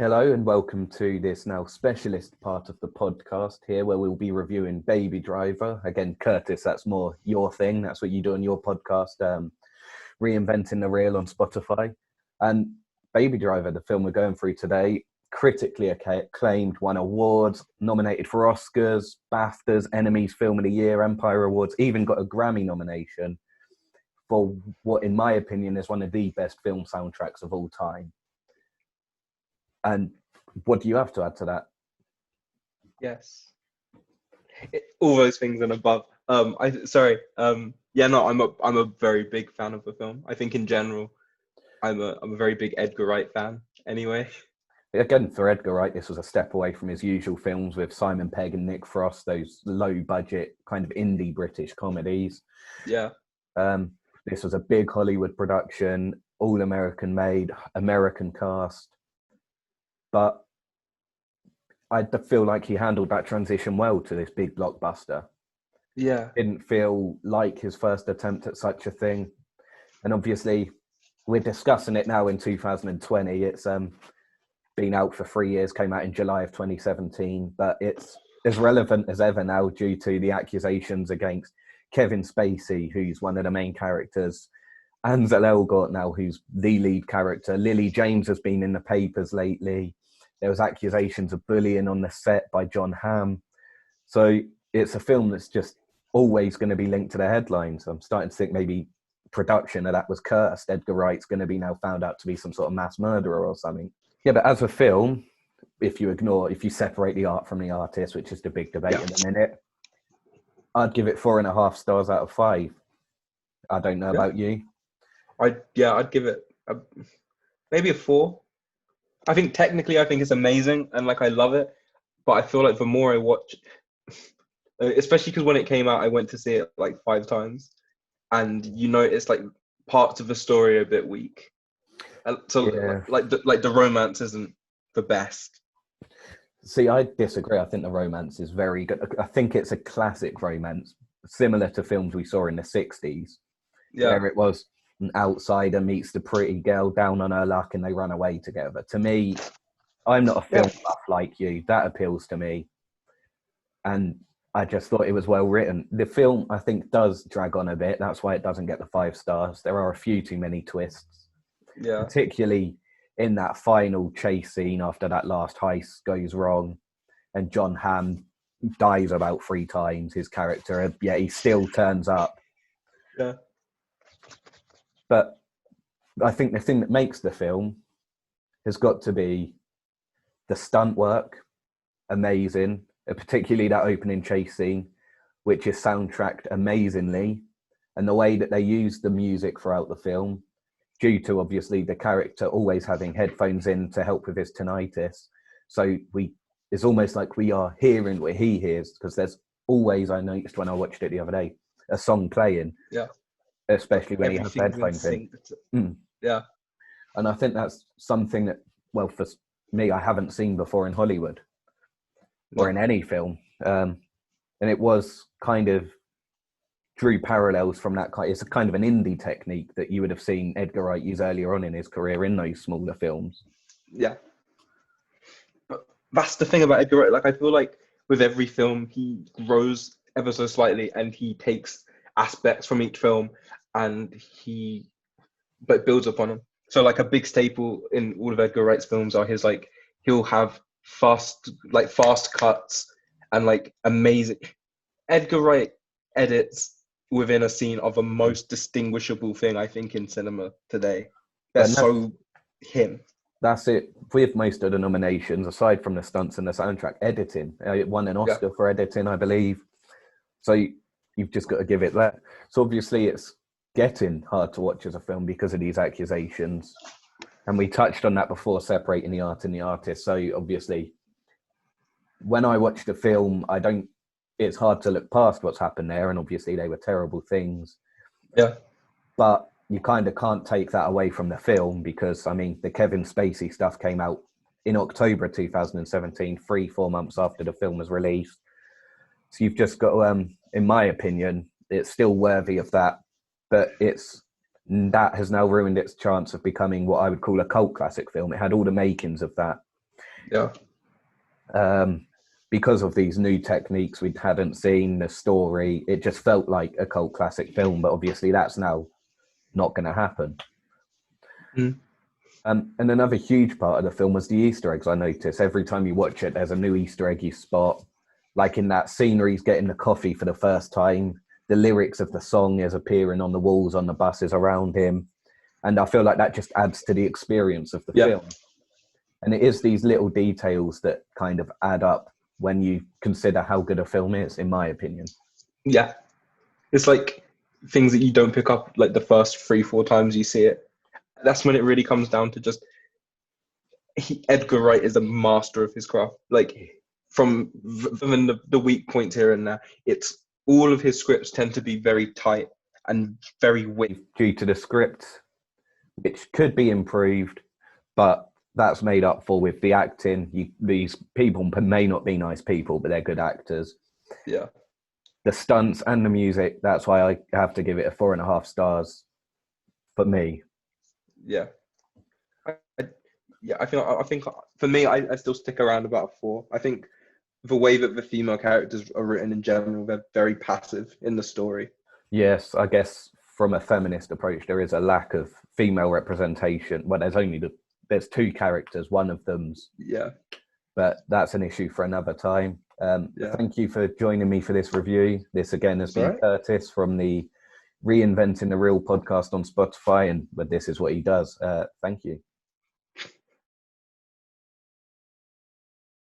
Hello and welcome to this now specialist part of the podcast here where we'll be reviewing Baby Driver. Again, Curtis, that's more your thing. That's what you do on your podcast, Reinventing the Reel on Spotify. And Baby Driver, the film we're going through today, critically acclaimed, won awards, nominated for Oscars, BAFTAs, Enemies Film of the Year, Empire Awards, even got a Grammy nomination for what, in my opinion, is one of the best film soundtracks of all time. And what do you have to add to that? Yes, all those things and above. I'm a very big fan of the film. I think in general, I'm a very big Edgar Wright fan. Anyway, Again, for Edgar Wright, this was a step away from his usual films with Simon Pegg and Nick Frost, those low-budget kind of indie British comedies. yeah, This was a big Hollywood production, all American made, American cast. But I feel like he handled that transition well to this big blockbuster. yeah, Didn't feel like his first attempt at such a thing. And obviously, we're discussing it now in 2020. It's been out for 3 years, came out in July of 2017, but it's as relevant as ever now due to the accusations against Kevin Spacey, who's one of the main characters, Ansel Elgort now, who's the lead character. Lily James has been in the papers lately. There was accusations of bullying on the set by John Hamm. So it's a film that's just always going to be linked to the headlines. I'm starting to think maybe production of that was cursed. Edgar Wright's going to be now found out to be some sort of mass murderer or something. Yeah, but as a film, if you separate the art from the artist, which is the big debate in a minute, I'd give it 4.5 stars out of 5. I don't know about you. I'd give it maybe a 4. I think technically, I think it's amazing and like I love it, but I feel like the more I watch, especially because when it came out, I went to see it like 5 times, and it's like parts of the story are a bit weak. So Yeah. like the romance isn't the best. See, I disagree. I think the romance is very good. I think it's a classic romance, similar to films we saw in the 60s, Yeah, where it was an outsider meets the pretty girl down on her luck and they run away together. To me, I'm not a film buff like you. That appeals to me. And I just thought it was well written. The film, I think, does drag on a bit. That's why it doesn't get the 5 stars. There are a few too many twists, yeah, particularly in that final chase scene after that last heist goes wrong and John Hamm dies about 3 times, his character, yet he still turns up. yeah. But I think the thing that makes the film has got to be the stunt work, amazing, particularly that opening chase scene, which is soundtracked amazingly, and the way that they use the music throughout the film, due to obviously the character always having headphones in to help with his tinnitus. So it's almost like we are hearing what he hears, because there's always, I noticed when I watched it the other day, a song playing. Yeah. Especially when he has Everything's headphones in. Yeah. And I think that's something that, well, for me, I haven't seen before in Hollywood or in any film. And it was kind of drew parallels from that. It's a kind of an indie technique that you would have seen Edgar Wright use earlier on in his career in those smaller films. Yeah. But that's the thing about Edgar Wright. Like, I feel like with every film, he grows ever so slightly and he takes aspects from each film and but builds upon them. So like a big staple in all of Edgar Wright's films are his like he'll have fast cuts and like amazing. Edgar Wright edits within a scene of the most distinguishable thing I think in cinema today. They're so him. That's it with most of the nominations, aside from the stunts and the soundtrack. Editing, it won an Oscar for editing, I believe. So you've just got to give it that. So obviously it's getting hard to watch as a film because of these accusations. And we touched on that before, separating the art and the artist. So obviously, when I watch the film, it's hard to look past what's happened there. And obviously they were terrible things. Yeah. But you kind of can't take that away from the film because, I mean, the Kevin Spacey stuff came out in October 2017, 3-4 months after the film was released. So you've just got to, in my opinion, it's still worthy of that, but that has now ruined its chance of becoming what I would call a cult classic film. It had all the makings of that. Yeah. Because of these new techniques we hadn't seen, the story, it just felt like a cult classic film. But obviously, that's now not going to happen. Mm. And another huge part of the film was the Easter eggs. I noticed every time you watch it, there's a new Easter egg you spot. Like in that scene where he's getting the coffee for the first time, the lyrics of the song is appearing on the walls, on the buses around him. And I feel like that just adds to the experience of the film. And it is these little details that kind of add up when you consider how good a film is, in my opinion. Yeah. It's like things that you don't pick up like the first 3-4 times you see it. That's when it really comes down to just Edgar Wright is a master of his craft. Like from the weak points here and there, it's all of his scripts tend to be very tight and very due to the script, which could be improved, but that's made up for with the acting. These people may not be nice people, but they're good actors. Yeah. The stunts and the music, that's why I have to give it a 4.5 stars for me. Yeah. I think for me, I still stick around about 4. I think the way that the female characters are written in general, they're very passive in the story. Yes, I guess from a feminist approach, there is a lack of female representation. Well, there's 2 characters, one of them's, but that's an issue for another time. Thank you for joining me for this review. This again has been Curtis from the Reinventing the Real podcast on Spotify, and this is what he does. Thank you.